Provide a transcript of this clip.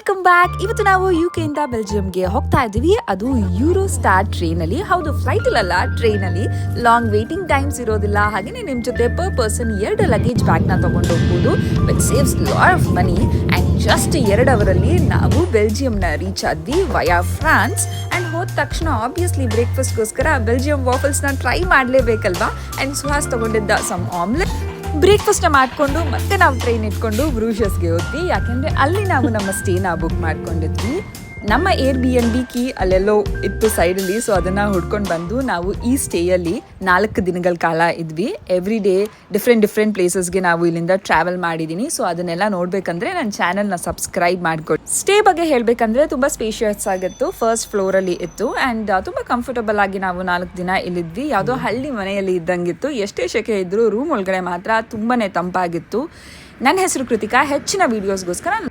Welcome back. ಇವತ್ತು ನಾವು UK ಇಂದ ಬೆಲ್ಜಿಯಂಗೆ ಹೋಗ್ತಾ ಇದ್ದೀವಿ. ಅದು ಯೂರೋಸ್ಟಾರ್ ಟ್ರೈನಲ್ಲಿ. ಹೌದು, ಫ್ಲೈಟಲ್ಲ, ಟ್ರೈನಲ್ಲಿ. ಲಾಂಗ್ ವೇಟಿಂಗ್ ಟೈಮ್ಸ್ ಇರೋದಿಲ್ಲ. ಹಾಗೆಯೇ ನಿಮ್ಮ ಜೊತೆ ಪರ್ ಪರ್ಸನ್ 2 ಲಗೇಜ್ ಬ್ಯಾಗ್ನ ತೊಗೊಂಡು ಹೋಗ್ಬೋದು. Which saves lot of money. And just 2 ಅವರಲ್ಲಿ ನಾವು ಬೆಲ್ಜಿಯಂನ ರೀಚ್ ಆದ್ವಿ ವಯಾ ಫ್ರಾನ್ಸ್. ಆ್ಯಂಡ್ ಹೋದ ತಕ್ಷಣ ಆಬ್ವಿಯಸ್ಲಿ ಬ್ರೇಕ್ಫಾಸ್ಟ್ಗೋಸ್ಕರ ಬೆಲ್ಜಿಯಂ ವಾಫಲ್ಸ್ನ ಟ್ರೈ ಮಾಡಲೇಬೇಕಲ್ವಾ. ಆ್ಯಂಡ್ ಸುಹಾಸ್ ತೊಗೊಂಡಿದ್ದ ಸಮ್ ಆಮ್ಲೆಟ್. ಬ್ರೇಕ್ಫಾಸ್ಟ್ನ ಮಾಡಿಕೊಂಡು ಮತ್ತೆ ನಾವು ಟ್ರೈನ್ ಇಟ್ಕೊಂಡು ಬ್ರೂಷಸ್ಗೆ ಹೋದ್ವಿ. ಯಾಕೆಂದರೆ ಅಲ್ಲಿ ನಾವು ನಮ್ಮ ಸ್ಟೇನ ಬುಕ್ ಮಾಡ್ಕೊಂಡಿದ್ವಿ. ನಮ್ಮ Airbnb ಕೀ ಅಲ್ಲೆಲ್ಲೋ ಇತ್ತು ಸೈಡಲ್ಲಿ. ಸೊ ಅದನ್ನು ಹುಡ್ಕೊಂಡು ಬಂದು ನಾವು ಈ ಸ್ಟೇಯಲ್ಲಿ 4 ದಿನಗಳ ಕಾಲ ಇದ್ವಿ. ಎವ್ರಿ ಡೇ ಡಿಫ್ರೆಂಟ್ ಪ್ಲೇಸಸ್ಗೆ ನಾವು ಇಲ್ಲಿಂದ ಟ್ರಾವೆಲ್ ಮಾಡಿದ್ದೀನಿ. ಸೊ ಅದನ್ನೆಲ್ಲ ನೋಡಬೇಕಂದ್ರೆ ನನ್ನ ಚಾನಲ್ನ ಸಬ್ಸ್ಕ್ರೈಬ್ ಮಾಡಿಕೊಡಿ. ಸ್ಟೇ ಬಗ್ಗೆ ಹೇಳಬೇಕಂದ್ರೆ ತುಂಬ ಸ್ಪೇಷಿಯಸ್ ಆಗಿತ್ತು. ಫಸ್ಟ್ ಫ್ಲೋರಲ್ಲಿ ಇತ್ತು. ಆ್ಯಂಡ್ ತುಂಬ ಕಂಫರ್ಟಬಲ್ ಆಗಿ ನಾವು 4 ದಿನ ಇಲ್ಲಿದ್ವಿ. ಯಾವುದೋ ಹಳ್ಳಿ ಮನೆಯಲ್ಲಿ ಇದ್ದಂಗಿತ್ತು. ಎಷ್ಟೇ ಸೆಕೆ ಇದ್ದರೂ ರೂಮ್ ಒಳಗಡೆ ಮಾತ್ರ ತುಂಬಾ ತಂಪಾಗಿತ್ತು. ನನ್ನ ಹೆಸರು ಕೃತಿಕಾ. ಹೆಚ್ಚಿನ ವೀಡಿಯೋಸ್ಗೋಸ್ಕರ